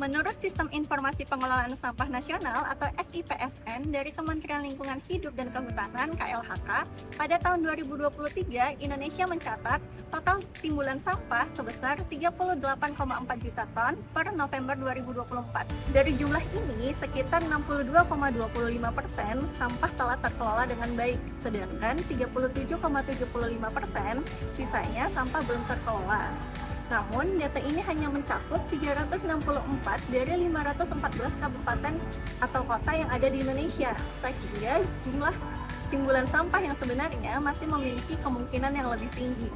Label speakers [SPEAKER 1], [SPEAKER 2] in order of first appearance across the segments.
[SPEAKER 1] Menurut Sistem Informasi Pengelolaan Sampah Nasional atau SIPSN dari Kementerian Lingkungan Hidup dan Kehutanan (KLHK), pada tahun 2023 Indonesia mencatat total timbulan sampah sebesar 38,4 juta ton per November 2024. Dari jumlah ini, sekitar 62,25% sampah telah terkelola dengan baik, sedangkan 37,75% sisanya sampah belum terkelola. Namun, data ini hanya mencakup 364 dari 514 kabupaten atau kota yang ada di Indonesia, sehingga jumlah timbulan sampah yang sebenarnya masih memiliki kemungkinan yang lebih tinggi.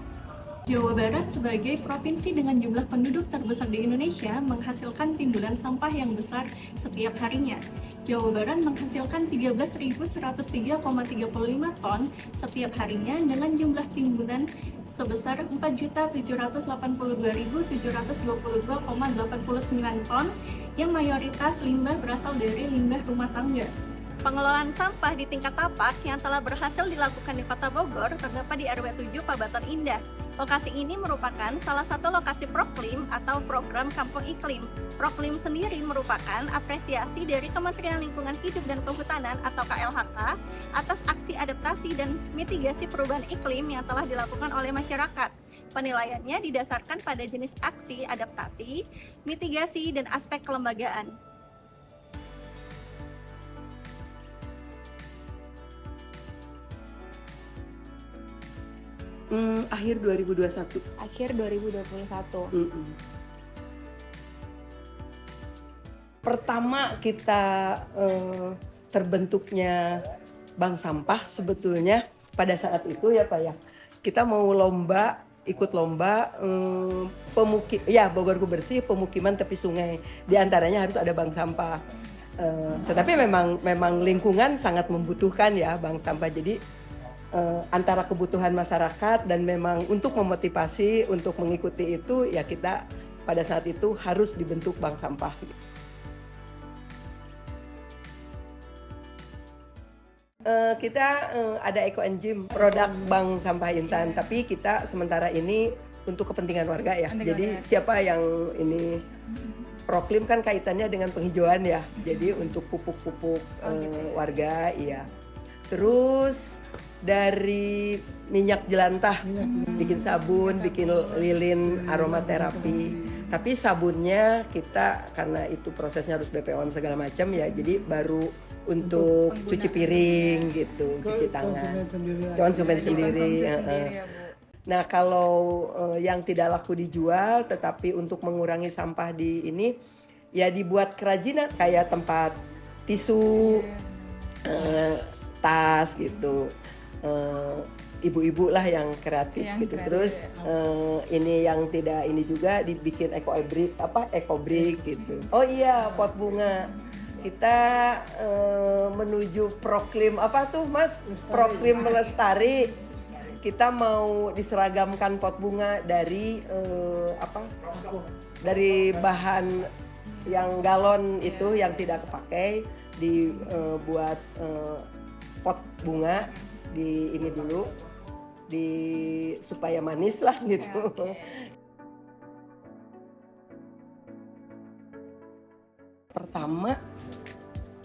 [SPEAKER 1] Jawa Barat sebagai provinsi dengan jumlah penduduk terbesar di Indonesia menghasilkan timbulan sampah yang besar setiap harinya. Jawa Barat menghasilkan 13.103,35 ton setiap harinya dengan jumlah timbunan sebesar 4.782.722,89 ton yang mayoritas limbah berasal dari limbah rumah tangga. Pengelolaan sampah di tingkat tapak yang telah berhasil dilakukan di Kota Bogor terdapat di RW 7 Pabaton Indah. Lokasi ini merupakan salah satu lokasi Proklim atau Program Kampung Iklim. Proklim sendiri merupakan apresiasi dari Kementerian Lingkungan Hidup dan Kehutanan atau KLHK atas aksi adaptasi dan mitigasi perubahan iklim yang telah dilakukan oleh masyarakat. Penilaiannya didasarkan pada jenis aksi adaptasi, mitigasi, dan aspek kelembagaan.
[SPEAKER 2] Akhir 2021.
[SPEAKER 3] Akhir 2021.
[SPEAKER 2] Pertama kita terbentuknya bank sampah sebetulnya pada saat itu ya Pak ya. Kita mau ikut lomba Bogorku Bersih, pemukiman tepi sungai. Di antaranya harus ada bank sampah. Tetapi memang lingkungan sangat membutuhkan ya bank sampah. Jadi antara kebutuhan masyarakat dan memang untuk memotivasi untuk mengikuti itu ya kita pada saat itu harus dibentuk bank sampah. Kita ada ekoenzim produk bank sampah Intan, tapi kita sementara ini untuk kepentingan warga ya. Jadi siapa yang ini Proklim kan kaitannya dengan penghijauan ya. Jadi untuk pupuk-pupuk warga iya. Terus dari minyak jelantah, bikin sabun, bikin lilin aromaterapi. Tapi sabunnya kita karena itu prosesnya harus BPOM segala macam ya, jadi baru untuk cuci piring gitu, cuci tangan. Konsumen sendiri.
[SPEAKER 3] Ya, Bu.
[SPEAKER 2] Nah kalau yang tidak laku dijual, tetapi untuk mengurangi sampah di ini, ya dibuat kerajinan kayak tempat tisu, tas gitu. Ibu-ibu lah yang kreatif
[SPEAKER 3] yang
[SPEAKER 2] gitu.
[SPEAKER 3] kreatif.
[SPEAKER 2] Terus ini yang tidak ini juga dibikin ekobrik gitu. Oh iya, pot bunga. Kita menuju Proklim apa tuh Mas? Proklim Melestari. Kita mau diseragamkan pot bunga dari dari bahan yang galon itu yang tidak kepakai dibuat pot bunga di ini dulu supaya manis lah gitu. Pertama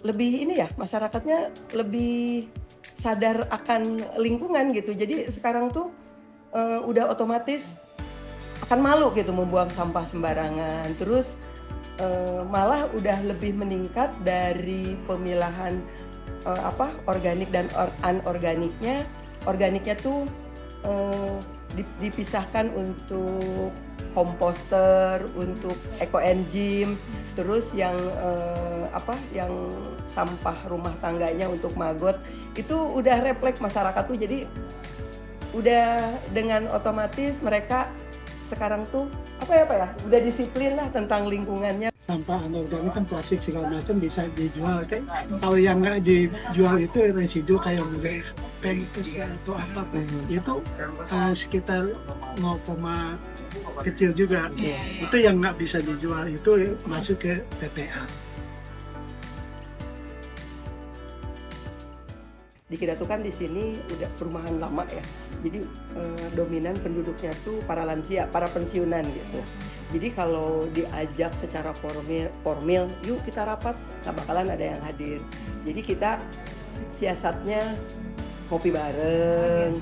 [SPEAKER 2] lebih ini ya masyarakatnya lebih sadar akan lingkungan gitu. Jadi sekarang tuh udah otomatis akan malu gitu membuang sampah sembarangan. Terus malah udah lebih meningkat dari pemilahan organik dan anorganiknya. Organiknya tuh dipisahkan untuk komposter, untuk ekoenzim, terus yang yang sampah rumah tangganya untuk maggot itu udah refleks masyarakat tuh, jadi udah dengan otomatis mereka sekarang tuh udah disiplin lah tentang lingkungannya.
[SPEAKER 4] Sampah anorganik kan plastik segala macam bisa dijual. Kalau yang nggak dijual itu residu kayak pempes atau apa, itu sekitar 0, kecil juga. Itu yang nggak bisa dijual, itu masuk ke TPA.
[SPEAKER 2] Di kita tuh kan di sini udah perumahan lama ya, jadi dominan penduduknya tuh para lansia, para pensiunan gitu. Jadi kalau diajak secara formil, yuk kita rapat, nggak bakalan ada yang hadir. Jadi kita siasatnya ngopi bareng,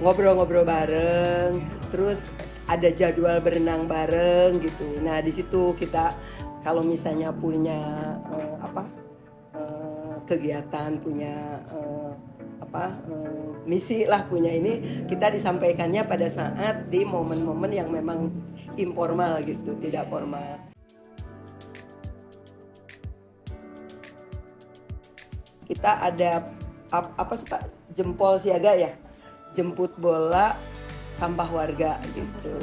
[SPEAKER 2] ngobrol-ngobrol bareng, terus ada jadwal berenang bareng gitu. Nah di situ kita kalau misalnya punya kegiatan, punya misi lah, punya ini, kita disampaikannya pada saat di momen-momen yang memang informal gitu, tidak formal. Kita ada apa sih Pak, jempol siaga ya, jemput bola sampah warga gitu.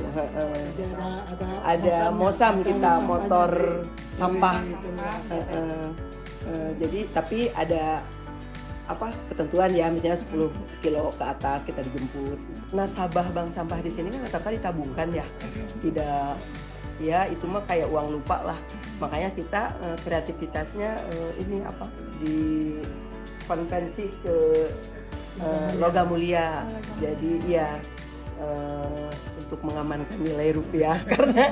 [SPEAKER 2] Ada mosam kita, motor sampah. Jadi tapi ada ketentuan ya, misalnya 10 kilo ke atas kita dijemput. Nasabah bank sampah di sini kan rata-rata ditabungkan ya, tidak ya itu mah kayak uang lupa lah. Makanya kita kreativitasnya di konvensi ke logam mulia. Jadi ya untuk mengamankan nilai rupiah karena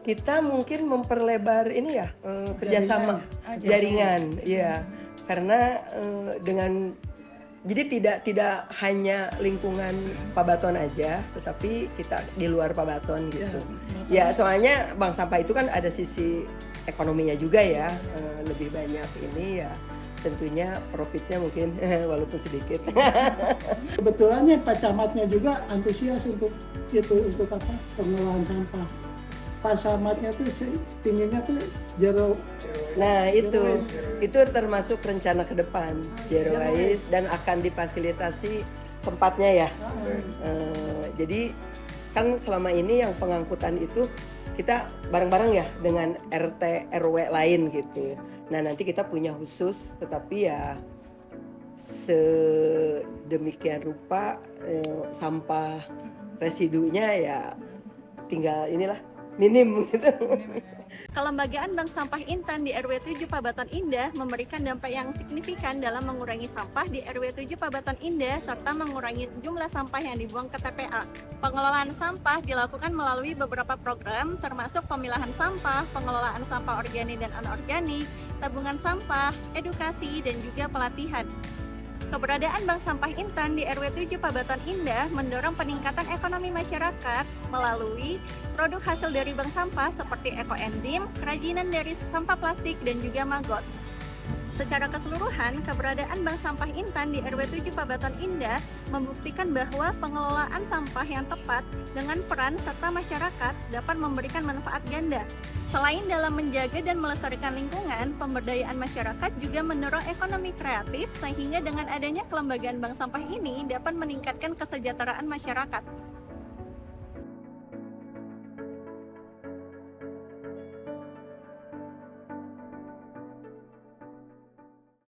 [SPEAKER 2] kita mungkin memperlebar ini ya, kerjasama jaringan, ya, karena jadi tidak hanya lingkungan Pabaton aja, tetapi kita di luar Pabaton gitu. Ya, soalnya bank sampah itu kan ada sisi ekonominya juga ya, lebih banyak ini ya. Tentunya profitnya mungkin walaupun sedikit.
[SPEAKER 4] Kebetulannya Pak Camatnya juga antusias untuk pengelolaan sampah. Pak Camatnya tuh pinginnya tuh zero.
[SPEAKER 2] Nah itu termasuk rencana ke depan zero waste dan akan difasilitasi tempatnya ya. Jadi kan selama ini yang pengangkutan itu kita bareng-bareng ya dengan RT RW lain gitu. Nah nanti kita punya khusus, tetapi ya sedemikian rupa sampah residunya ya tinggal inilah minim gitu.
[SPEAKER 1] Kelembagaan Bank Sampah Intan di RW 7 Pabaton Indah memberikan dampak yang signifikan dalam mengurangi sampah di RW 7 Pabaton Indah serta mengurangi jumlah sampah yang dibuang ke TPA. Pengelolaan sampah dilakukan melalui beberapa program termasuk pemilahan sampah, pengelolaan sampah organik dan anorganik, tabungan sampah, edukasi, dan juga pelatihan. Keberadaan Bank Sampah Intan di RW 7 Pabaton Indah mendorong peningkatan ekonomi masyarakat melalui produk hasil dari bank sampah seperti ekoenzim, kerajinan dari sampah plastik, dan juga maggot. Secara keseluruhan, keberadaan Bank Sampah Intan di RW 7 Pabaton Indah membuktikan bahwa pengelolaan sampah yang tepat dengan peran serta masyarakat dapat memberikan manfaat ganda. Selain dalam menjaga dan melestarikan lingkungan, pemberdayaan masyarakat juga mendorong ekonomi kreatif sehingga dengan adanya kelembagaan bank sampah ini dapat meningkatkan kesejahteraan masyarakat.